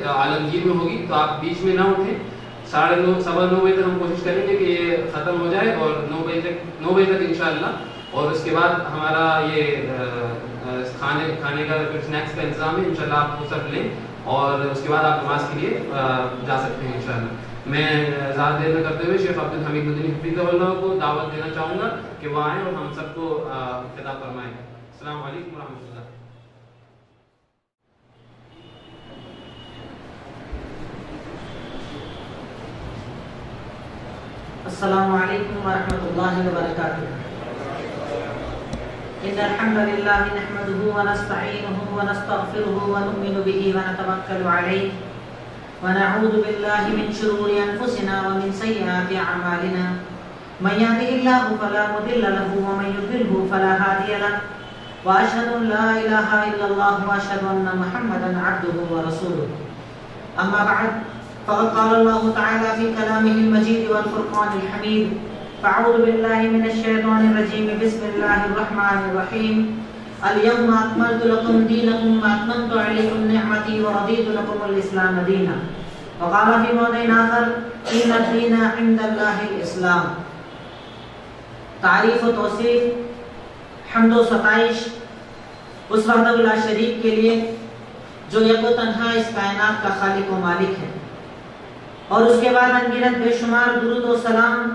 عالمگیر میں ہوگی تو آپ بیچ میں نہ اٹھیں. 9:30 سوا 9 بجے تک ہم کوشش کریں گے کہ یہ ختم ہو جائے اور 9 بجے تک انشاءاللہ. اور اس کے بعد ہمارا یہ کھانے کا اسنیکس کا انتظام ہے, انشاءاللہ آپ وہ سب لیں اور اس کے بعد آپ نماز کے لیے جا سکتے ہیں انشاءاللہ. میں زیادہ دیر نہ کرتے ہوئے شیخ عبدالحمید مدنی حفظہ اللہ کو دعوت دینا چاہوں گا کہ وہ آئیں اور ہم سب کو خطاب فرمائیں. السلام علیکم ورحمۃ اللہ. السلام علیکم ورحمۃ اللہ وبرکاتہ. ان الحمد للہ نحمده ونستعینه ونستغفره ونؤمن به ونتوکل علیہ ونعوذ باللہ من شرور انفسنا ومن سیئات اعمالنا. من يهده الله فلا مضل له ومن يضلل فلا هادي له واشهد ان لا اله الا الله واشهد ان محمدا عبده ورسوله. اما بعد فقد قال الله تعالى في كلامه المجيد والفرقان الحميد. فاعوذ بالله من الشيطان الرجيم. بسم الله الرحمن الرحيم. اليوم اكملت لكم دينكم واتممت عليكم نعمتي ورضيت لكم الاسلام دينا. وقال في موضع آخر ان الدين عند الله الاسلام. تعریف و توصیف حمد و ستائش اس وحدہ لا شریک کے لیے جو یک و تنہا اس کائنات کا خالق و مالک ہے. اور اس کے بعد انگنت بے شمار درود و سلام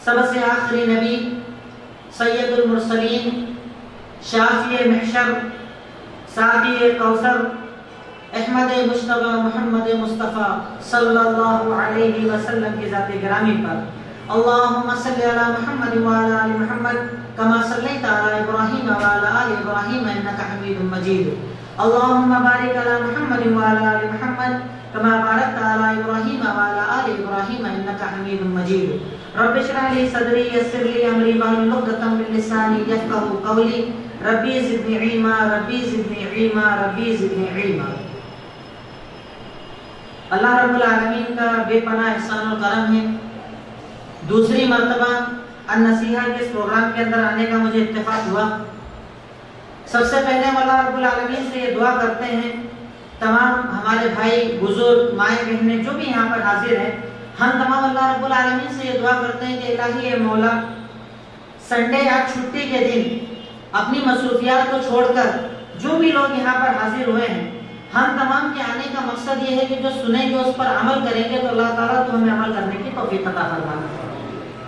سب سے آخری نبی سید المرسلین شافی محشر ساقی کوثر احمد مجتبی محمد مصطفیٰ صلی اللہ علیہ وسلم کی ذات گرامی پر اللہم صلی علی محمد وعلی آل محمد کما صلیت علی ابراہیم وعلی آل ابراہیم انکا حمید مجید. اللہم بارک علی محمد وعلی آل محمد كما باركت على إبراهيم وعلى آل إبراهيم إنك حميد مجيد. رب اشرح لي صدري يسر لي أمري واحلل عقدة من لساني يفقهوا قولي. ربي زدني علما ربي زدني علما ربي زدني علما. اللہ رب العالمین کا بے پناہ احسان و کرم ہے. دوسری مرتبہ النصیحہ کے اس پروگرام کے اندر آنے کا مجھے اتفاق ہوا. سب سے پہلے ہم اللہ رب العالمین سے یہ دعا کرتے ہیں تمام ہمارے بھائی بزرگ مائیں بہنیں جو بھی یہاں پر حاضر ہیں, ہم تمام اللہ رب العالمین سے یہ دعا کرتے ہیں کہ الہی اے مولا سنڈے یا چھٹی کے دن اپنی مصروفیات کو چھوڑ کر جو بھی لوگ یہاں پر حاضر ہوئے ہیں, ہم تمام کے آنے کا مقصد یہ ہے کہ جو سنیں گے اس پر عمل کریں گے تو اللہ تعالیٰ تو ہمیں عمل کرنے کی توفیق عطا فرمائے.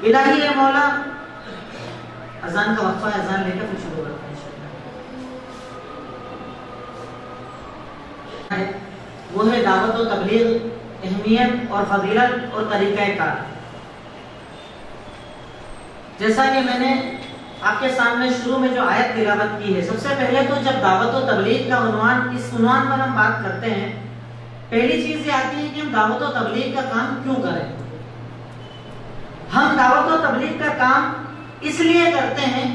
الہی اے مولا اذان کا وقفہ ہے, اذان لے کر پھر شروع کرتے ہیں. وہ ہے دعوت و تبلیغ, اہمیت اور فضیلت اور طریقہ کار. جیسا کہ میں نے آپ کے سامنے شروع میں جو آیت تلاوت کی ہے, سب سے پہلے تو جب دعوت و تبلیغ کا عنوان, اس عنوان پر ہم بات کرتے ہیں, پہلی چیز یہ آتی ہے کہ ہم دعوت و تبلیغ کا کام کیوں کریں. ہم دعوت و تبلیغ کا کام اس لیے کرتے ہیں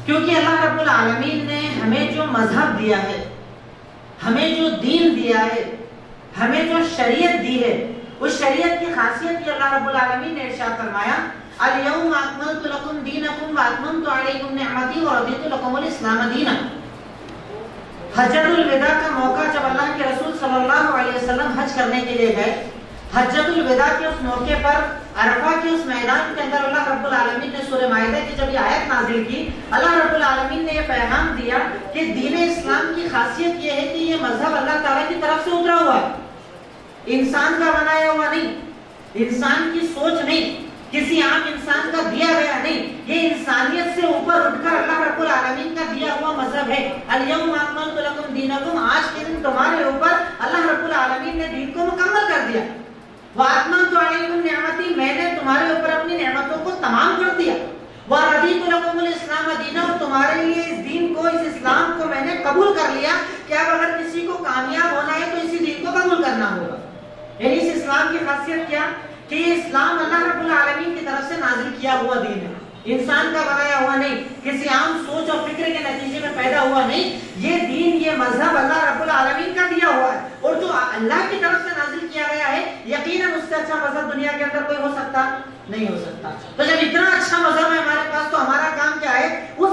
کیونکہ اللہ رب العالمین نے ہمیں جو مذہب دیا ہے, ہمیں جو دین دیا ہے, ہمیں جو شریعت دی ہے, اس شریعت کی خاصیت کی اللہ رب العالمین نے ارشاد فرمایا الیوم اکملت لکم دینکم واتممت علیکم نعمتی ورضیت لکم الاسلام دینا. حجۃ الوداع کا موقع جب اللہ کے رسول صلی اللہ علیہ وسلم حج کرنے کے لیے گئے, حجۃ الوداع کے اس موقع پر عرفہ کے اس میدان کے اندر اللہ رب العالمین نے سورہ مائدہ کی جب یہ آیت نازل کی, اللہ رب العالمین نے یہ پیغام دیا کہ دین اسلام کی خاصیت یہ ہے کہ یہ مذہب اللہ تعالیٰ کی طرف سے اترا ہوا ہے, انسان کا بنایا ہوا نہیں, انسان کی سوچ نہیں, کسی عام انسان کا دیا گیا نہیں, یہ انسانیت سے اوپر اٹھ کر اللہ رب العالمین کا دیا ہوا مذہب ہے. الیوم اکملت لکم دینکم, آج کے دن تمہارے اوپر اللہ رب العالمین نے دین کو مکمل کر دیا. واتممت علیکم نعمتی, میں نے تمہارے اوپر اپنی نعمتوں کو تمام کر دیا. ورضیت لکم الاسلام دینا, اور تمہارے لیے اس دین کو, اس اسلام کو میں نے قبول کر لیا کہ اب اگر کسی کو کامیاب ہونا ہے تو اسی دین کو قبول کرنا ہوگا. یعنی اس اسلام کی خاصیت کیا کہ یہ اسلام اللہ رب العالمین کی طرف سے نازل کیا ہوا دین ہے, انسان کا بنایا ہوا نہیں, کسی عام سوچ اور فکر کے نتیجے میں پیدا ہوا نہیں. یہ دین, یہ مذہب اللہ رب العالمین کا دیا ہوا ہے, اور جو اللہ کی طرف سے نازل کیا گیا ہے, یقیناً اس سے اچھا مذہب دنیا کے اندر کوئی ہو سکتا نہیں ہو سکتا. تو جب اتنا اچھا مذہب ہے ہمارے پاس تو ہمارا کام کیا ہے, اس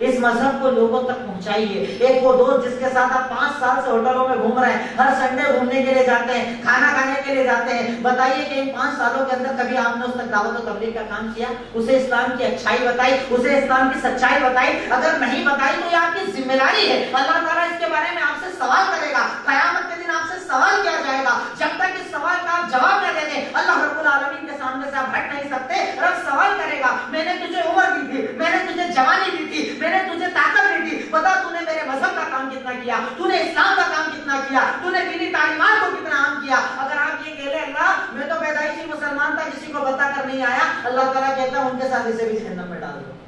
اس مذہب کو لوگوں تک پہنچائیے. ایک وہ دوست جس کے ساتھ آپ 5 سال سے ہوٹلوں میں گھوم رہے ہیں, ہر سنڈے گھومنے کے لیے جاتے ہیں, کھانا کھانے کے لیے جاتے ہیں, بتائیے کہ ان 5 سالوں کے اندر کبھی آپ نے اس تک دعوت و تبلیغ کا کام کیا؟ اسے اسلام کی اچھائی بتائی, اسے اسلام کی سچائی بتائی؟ اگر نہیں بتائی تو یہ آپ کی ذمہ داری ہے. اللہ تعالیٰ اس کے بارے میں آپ سے سوال کرے گا. قیامت کے دن آپ سے سوال کیا جائے گا. جب تک اس سوال کا آپ جواب نہ دے دیں, اللہ رب العالمین کے سامنے سے آپ ہٹ نہیں سکتے. رب سوال کرے گا, میں نے تجھے عمر دی تھی, میں نے تجھے جوانی دی تھی, میں نے تجھے طاقت دی تھی, بتا تو نے میرے مذہب کا کام کتنا کیا, تو نے اسلام کا کام کتنا کیا, تو نے دینی تعلیمات کو کتنا عام کیا. اگر آپ یہ کہہ لیں اللہ میں تو پیدائشی مسلمان تھا, کسی کو بتا کر نہیں آیا, اللہ تعالیٰ کہتا ہے ان کے ساتھ اسے بھی جہنم میں ڈال دو.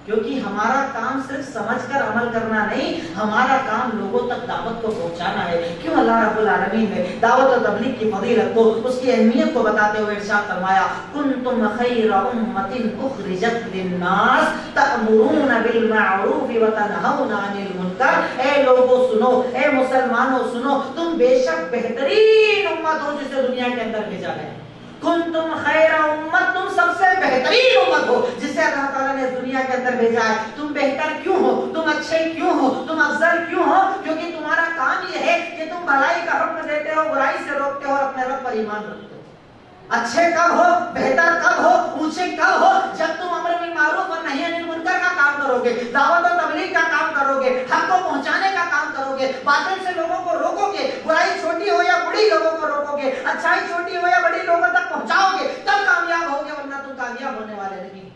کیونکہ ہمارا کام صرف سمجھ کر عمل کرنا نہیں, ہمارا کام لوگوں تک دعوت کو پہنچانا ہے. کیوں اللہ رب العالمین نے دعوت و تبلیغ کی فضیلت کو, اس کی اہمیت کو بتاتے ہوئے ارشاد فرمایا, کنتم خیر امۃ اخرجت للناس تأمرون بالمعروف وتنہون عن المنکر. اے لوگوں سنو, اے مسلمانوں سنو, تم بے شک بہترین امت ہو جسے دنیا کے اندر بھیجا گیا. کنتم خیر امت, تم سب سے بہترین امت ہو جسے اللہ تعالیٰ نے دنیا کے اندر بھیجا ہے. تم بہتر کیوں ہو, تم اچھے کیوں ہو, تم افضل کیوں ہو؟ کیونکہ تمہارا کام یہ ہے کہ تم بھلائی کا حکم دیتے ہو, برائی سے روکتے ہو اور اپنے رب پر ایمان رکھتے ہو. اچھے کب ہو, بہتر کب ہو, اونچے کب ہو؟ جب تم امر بالمعروف اور نہی عن المنکر کا کام کرو گے, دعوت و تبلیغ کا کام کرو گے, حق کو پہنچانے کا کام کرو گے, باطل سے لوگوں کو روکو گے, برائی چھوٹی ہو یا بڑی لوگوں کو روکو گے, اچھائی چھوٹی ہو یا بڑی لوگوں تک پہنچاؤ گے, تب کامیاب ہوگے, ورنہ تم کامیاب ہونے والے نہیں.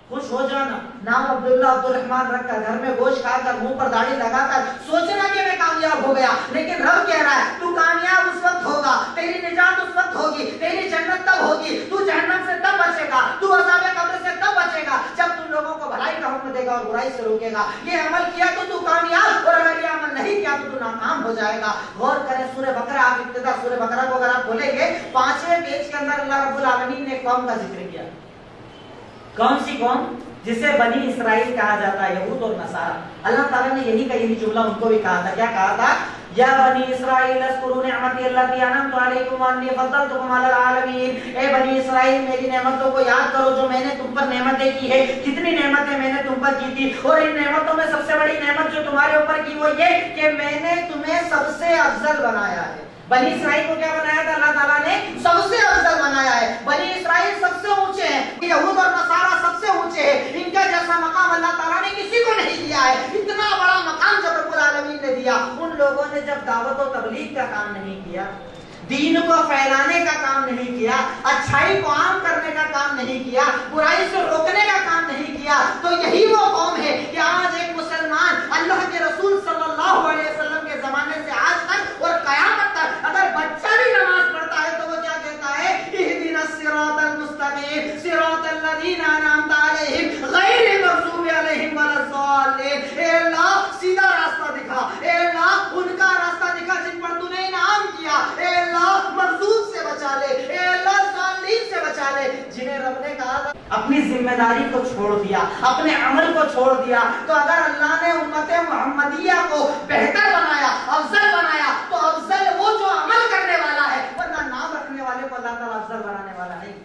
خوش ہو جانا, نام عبداللہ عبد الرحمن رکھ کر, گھر میں گوشت کھا کر, منہ پر داڑھی لگا کر سوچنا کہ میں کامیاب ہو گیا, لیکن رب کہہ رہا ہے تو کامیاب اس وقت ہوگا, تیری نجات اس وقت ہوگی, تیری جنت تب ہوگی, تو جہنم سے تب بچے گا, تو عذاب قبر سے تب بچے گا جب تم لوگوں کو بھلائی کا حکم دے گا اور برائی سے روکے گا. یہ عمل کیا تو کامیاب, اور اگر یہ عمل نہیں کیا تو ناکام ہو جائے گا. غور کریں سورہ بقرہ, آپ ابتدا سورہ بقرہ کو اگر آپ کھولیں گے, 5ویں پیج کے اندر اللہ رب العالمین نے قوم کا ذکر کیا. کون سی قوم؟ جسے بنی اسرائیل کہا جاتا ہے, یہود اور نصارہ. اللہ تعالیٰ نے یہی جملہ ان کو بھی کہا تھا. کیا کہا تھا؟ یا بنی اسرائیل اذکروا نعمتی التي انعمت علیکم وانی فضلتکم علی العالمین. اے بنی اسرائیل میری نعمتوں کو یاد کرو جو میں نے تم پر نعمتیں کی ہے. کتنی نعمتیں میں نے تم پر کی تھی, اور ان نعمتوں میں سب سے بڑی نعمت جو تمہارے اوپر کی وہ یہ کہ میں نے تمہیں سب سے افضل بنایا ہے. بنی اسرائیل کو کیا بنایا تھا اللہ تعالیٰ نے؟ سب سے افضل بنایا ہے. بنی اسرائیل سب سے اونچے ہیں, یہود اور نصارہ سب سے اونچے ہیں. ان کا جیسا مقام اللہ تعالیٰ نے کسی کو نہیں دیا ہے. اتنا بڑا مقام جب رب العالمین نے دیا, ان لوگوں نے جب دعوت و تبلیغ کا کام نہیں کیا, دین کو پھیلانے کا کام نہیں کیا, اچھائی کو عام کرنے کا کام نہیں کیا, برائی سے روکنے کا کام نہیں کیا, تو یہی وہ قوم ہے کہ آج ایک مسلمان اللہ کے رسول صلی اللہ علیہ وسلم کے زمانے سے آج تک اور قیامت تک اگر بچہ بھی نماز پڑھتا ہے تو وہ کیا کہتا ہے؟ اہدنا الصراط المستقیم صراط الذین انعمت علیہم غیر المغضوب علیہم ولا الضالین. اے اللہ سیدھا راستہ دکھا, اے اللہ ان کا راستہ دکھا جن پر تو نے انعام کیا, اے اللہ مغضوب سے بچا لے, اے اللہ ضالین سے بچا لے. جنہیں رب نے کہا تھا اپنی ذمہ داری کو چھوڑ دیا, اپنے عمل کو چھوڑ دیا, تو اگر اللہ نے امت محمدیہ کو بہتر بنایا, افضل بنایا, تو افضل وہ جو عمل کرنے والا ہے, ورنہ نام رکھنے والے کو اللہ تعالیٰ افضل بنانے والا نہیں.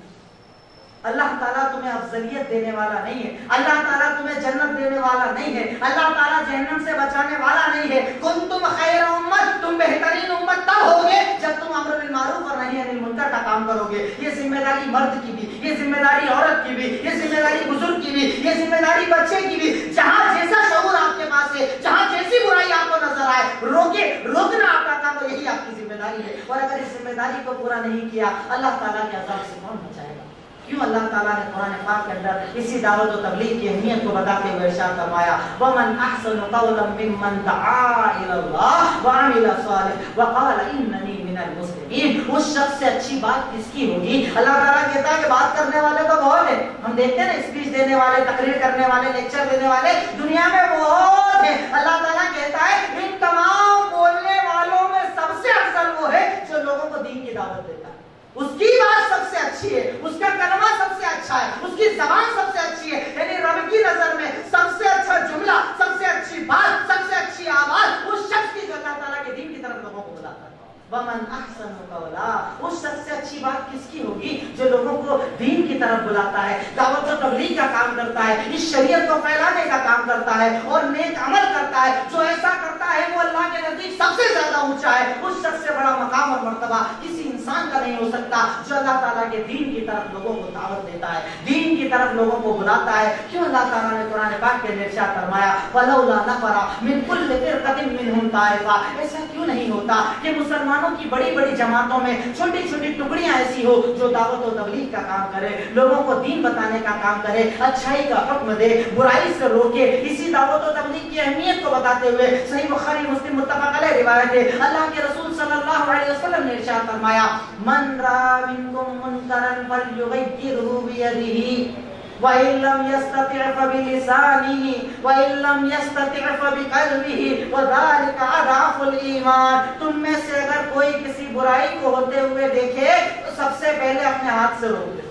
اللہ تعالیٰ تمہیں افضلیت دینے والا نہیں ہے, اللہ تعالیٰ تمہیں جنت دینے والا نہیں ہے, اللہ تعالیٰ جہنم سے بچانے والا نہیں ہے. کنتم خیر امت, تم بہترین امت تب ہوگے جب تم امر بالمعروف اور نہی عن المنکر کا کام کرو گے. یہ ذمہ داری مرد کی بھی, یہ ذمہ داری عورت کی بھی, یہ ذمہ داری بزرگ کی بھی, یہ ذمہ داری بچے کی بھی. جہاں جیسا شعور آپ کے پاس ہے, جہاں جیسی برائی آپ کو نظر آئے, روکنا آپ کا کام, یہی آپ کی ذمہ داری ہے. اور اگر اس ذمہ داری کو پورا نہیں کیا, اللہ تعالیٰ کے عذاب سے کون بچائے گا؟ کیوں اللہ تعالیٰ نے قرآن پاک کے اندر اسی دعوت و تبلیغ کی اہمیت کو بتاتے ہوئے ارشاد فرمایا, وَمَنْ أَحْسَنُ قَوْلًا مِّمَّنْ دَعَا إِلَى اللَّهِ وَعَمِلَ صَالِحًا وَقَالَ إِنَّنِي مِنَ الْمُسْلِمِينَ. اس شخص سے اچھی بات کس کی ہوگی؟ اللہ تعالیٰ کہتا ہے کہ بات کرنے والے تو بہت ہیں, ہم دیکھتے ہیں نا اسپیچ دینے والے, تقریر کرنے والے, لیکچر دینے والے دنیا میں بہت ہیں. اللہ تعالیٰ کہتا ہے ان تمام بولنے والوں میں سب سے افضل وہ ہے جو لوگوں کو دین کی دعوت دیتا ہے. اس کی بات سب سے اچھی ہے, اس کا کلمہ سب سے اچھا ہے, اس کی زبان سب سے اچھی ہے. یعنی رب کی نظر میں سب سے اچھا جملہ, سب سے اچھی بات, سب سے اچھی آواز اس شخص کی جو اللہ تعالیٰ کے دین کی طرف لوگوں کو بلاتا ہے. ومن احسن قولا، اس شخص سے اچھی بات کس کی ہوگی جو لوگوں کو دین کی طرف بلاتا ہے، دعوت و تبلیغ کا کام کرتا ہے، اس شریعت کو پھیلانے کا کام کرتا ہے اور نیک عمل کرتا ہے. جو ایسا کرتا ہے وہ اللہ کے نزدیک سب سے زیادہ اونچا ہے. اس شخص سے بڑا مقام اور مرتبہ کسی انسان کا نہیں ہو سکتا جو اللہ تعالیٰ کے دین کی طرف لوگوں کو دعوت دیتا ہے، دین کی طرف لوگوں کو بلاتا ہے. کیوں اللہ تعالیٰ نے قرآن پاک کے اندر ارشاد فرمایا فلولا نفر من كل فرقة منهم طائفة. ایسا کیوں نہیں ہوتا کہ مسلمانوں کی بڑی بڑی جماعتوں میں چھوٹی چھوٹی ٹکڑیاں ایسی ہو جو دعوت و تبلیغ کا کام کرے، لوگوں کو دین بتانے کا کام کرے، اچھائی کا حکم دے، برائی سے روکے. اسی دعوت و تبلیغ کی اہمیت کو بتاتے ہوئے صحیح بخاری مسلم متفق علیہ روایت ہے، اللہ کے رسول صلی اللہ علیہ وسلم نے ارشاد فرمایا من را منکم منکرا فلیغیرہ بیدہ وَإِن لَّمْ يَسْتَطِعْ فَبِلِسَانِهِ وَإِن لَّمْ يَسْتَطِعْ فَبِقَلْبِهِ وَذَلِكَ أَضْعَفُ الْإِيمَانِ. تم میں سے اگر کوئی کسی برائی کو ہوتے ہوئے دیکھے تو سب سے پہلے اپنے ہاتھ سے روک دے،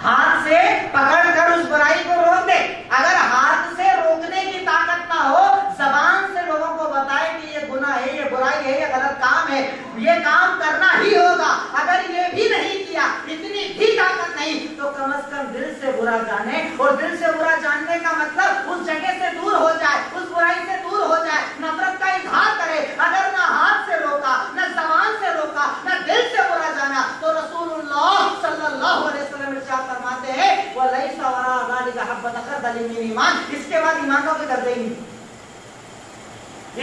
ہاتھ سے پکڑ کر اس برائی کو روک دے. اگر ہاتھ سے روکنے کی طاقت نہ ہو، زبان سے لوگوں کو بتائے کہ یہ گناہ ہے، یہ برائی ہے، یہ غلط کام ہے، یہ کام کرنا ہی ہوگا. اگر یہ بھی نہیں کیا، اتنی بھی طاقت نہیں، تو کم از کم دل سے برا جانے. اور دل سے برا جاننے کا مطلب اس جگہ سے دور ہو جائے، اس برائی سے دور ہو جائے، نفرت کا اظہار کرے. اگر نہ ہاتھ سے روکا، نہ زبان سے روکا، نہ دل سے برا جانا، تو رسول اللہ صلی اللہ علیہ وسلم ارشاد فرماتے ہیں وَلَيْسَ وَرَاءَ ذَلِكَ حَبَّةَ خَردَلٍ مِّنْ ایمان. اس کے بعد ایمان کا کوئی درجہ ہی نہیں،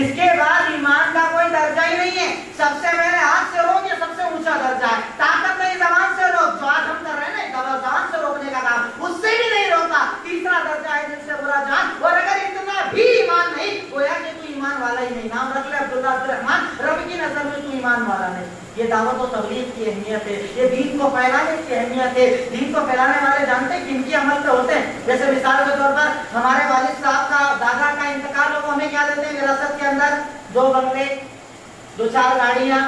اس کے بعد ایمان کا کوئی درجہ ہی نہیں ہے. سب سے پہلے ہاتھ سے روک، یہ سب سے اونچا درجہ ہے. طاقت نہیں، زبان سے روک، جو آج ہم کر رہے ہیں نا زبان سے روکنے کا کام، اس سے بھی نہیں روکا. تیسرا درجہ ہے دل سے برا جان. اور اگر اتنا بھی ایمان نہیں، گویا کہ تو ایمان والا ہی نہیں. نام رکھ لے عبداللہ عبدالرحمان، رب کی نظر میں تو ایمان والا نہیں. یہ دعوت و تبلیغ کی اہمیت ہے، یہ دین کو پھیلانے کی اہمیت ہے. دین کو پھیلانے والے جانتے ہیں کن کی عمل پہ ہوتے ہیں. جیسے مثال کے طور پر ہمارے والد صاحب کا دادا کا انتقال ہو، ہمیں کیا دیتے ہیں وراثت کے اندر؟ 2 بنگلے، 2-4 گاڑیاں،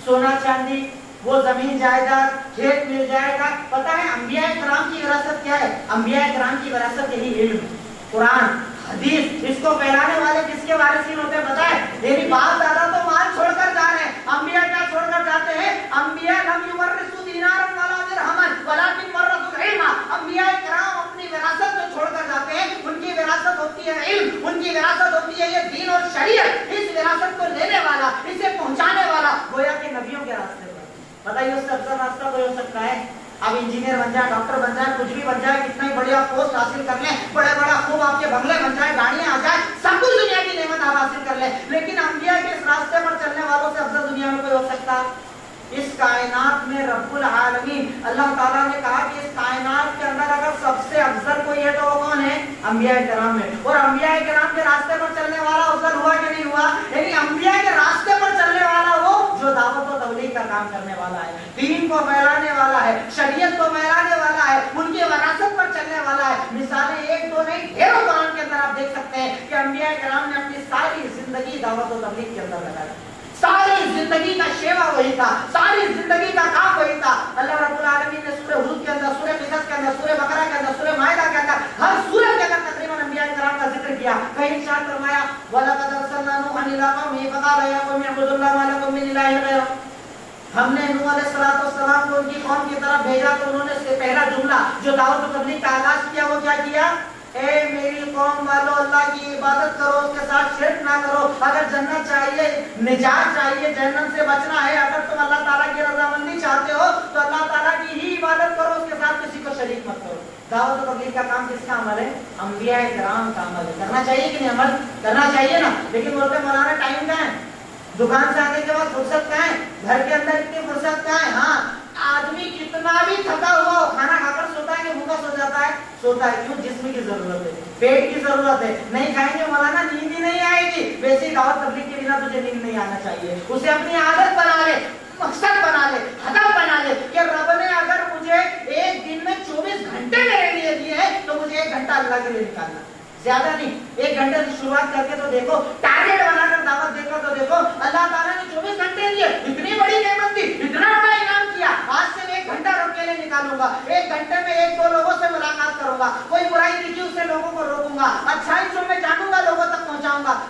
سونا چاندی، وہ زمین جائیداد، کھیت مل جائے گا. پتہ ہے انبیاء کرام کی وراثت کیا ہے؟ انبیاء کرام کی وراثت یہی علم، قرآن، حدیث. اس کو پھیلانے والے کس کے وارثین ہوتے ہیں پتہ ہے؟ یعنی باپ دادا تو مال چھوڑ کر جا رہے ہیں، انبیاء کیا چھوڑ کر جاتے ہیں؟ انبیاء لم یورثوا دینارا ولا درہما ولکن ورثوا العلم. انبیاء کرام اپنی وراثت کو چھوڑ کر جاتے ہیں. ان کی وراثت ہوتی ہے علم، ان کی وراثت ہوتی ہے یہ دین اور شریعت. اس وراثت کو لینے والا، اسے پہنچانے والا گویا کہ نبیوں کے راستے پر. بتائیے اس سے افضل راستہ کوئی ہو سکتا ہے؟ اب انجینئر بن جائے، ڈاکٹر بن جائے، کچھ بھی بن جائے، کتنا ہی بڑی آپ پوسٹ حاصل کر لیں، بڑے بڑا خوب آپ کے بنگلے بن جائے، گاڑیاں آ جائیں، سب کچھ دنیا کی نعمت آپ حاصل کر لیں، لیکن انبیاء کے اس راستے پر چلنے والوں سے افضل دنیا میں کوئی ہو سکتا؟ اس کائنات میں رب العالمین اللہ تعالیٰ نے کہا کہ اس کائنات کے اندر اگر سب سے افضل کوئی ہے تو وہ کون ہے؟ انبیاء کرام ہے. اور انبیاء کرام کے راستے پر چلنے والا افضل ہوا کہ نہیں ہوا؟ یعنی انبیاء کے راستے پر چلنے والا وہ جو دعوت و تبلیغ کا کام کرنے والا ہے، دین کو پھیلانے والا ہے، شریعت کو پھیلانے والا ہے، ان کی وراثت پر چلنے والا ہے. مثالیں 1-2 نہیں، ڈھیروں قرآن کے اندر آپ دیکھ سکتے ہیں کہ انبیاء کرام نے اپنی ساری زندگی دعوت و تبلیغ کے اندر لگائی. ساری زندگی کا شیوا وہی تھا، ساری زندگی کا کام وہی تھا. اللہ رب العالمین نے سورہ ہود کے اندر، سورہ قصص کے اندر، سورہ بقرہ کے اندر، سورہ مائدہ کے اندر، ہر سورہ کے اندر تقریباً انبیاء کرام کا ذکر کیا. کہیں ارشاد فرمایا وَلَقَدْ أَرْسَلْنَا نُوحًا إِلَىٰ قَوْمِهِ فَقَالَ يَا قَوْمِ اعْبُدُوا اللَّهَ مَا لَكُم مِّنْ إِلَٰهٍ غَيْرُهُ. ہم نے نوح علیہ السلام کو ان کی قوم کی طرف بھیجا تو انہوں نے اس سے پہلا جملہ جو دعوت و تبلیغ کا آغاز کیا وہ کیا کیا؟ اے میری قوم والو، اللہ کی عبادت کرو، اس کے ساتھ شرک نہ کرو. اگر جنت چاہیے، نجات چاہیے، جہنم سے بچنا ہے، اگر تم اللہ تعالیٰ کی رضامندی چاہتے ہو تو اللہ تعالیٰ کی ہی عبادت کرو، اس کے ساتھ کسی کو شریک مت کرو. دعوت و تبلیغ کا کام کس کا عمل ہے؟ انبیاء کرام کا عمل ہے. کرنا چاہیے کہ نہیں؟ عمل کرنا چاہیے نا. لیکن بولتے مولانا ٹائم کہاں ہے؟ دکان سے آنے کے بعد فرصت کہاں ہے؟ گھر کے اندر اتنی فرصت کہاں ہے؟ ہاں، آدمی کتنا بھی تھکا ہوا ہو، کھانا کھا کر سوتا ہے کہ بھوکا سو جاتا ہے؟ سوتا ہے. کیوں؟ جسم کی ضرورت ہے، پیٹ کی ضرورت ہے. نہیں کھائیں گے مولانا نیند ہی نہیں آئے گی. ویسے ہی دعوت تبلیغ کے بنا تجھے نیند نہیں آنا چاہیے. اسے اپنی عادت بنا لے، مقصد بنا لے، ہدف بنا لے کہ رب نے اگر مجھے ایک دن میں 24 گھنٹے میرے لیے دیے ہیں تو مجھے 1 گھنٹہ اللہ کے لیے نکالنا. زیادہ نہیں، 1 گھنٹے سے شروعات کر کے تو دیکھو، ٹارگیٹ بنا کر دعوت دے کر تو دیکھو. اللہ تعالیٰ نے 24 گھنٹے دیے، اتنی بڑی نعمت دی، اتنا بڑا انعام کیا. آج سے میں 1 گھنٹہ رب کے لیے نکالوں گا. 1 گھنٹے میں 1-2 لوگوں سے ملاقات کروں گا، کوئی برائی دیکھی اسے لوگوں کو روکوں گا، اچھائی جو میں جانوں گا لوگوں تک پہنچاؤں گا.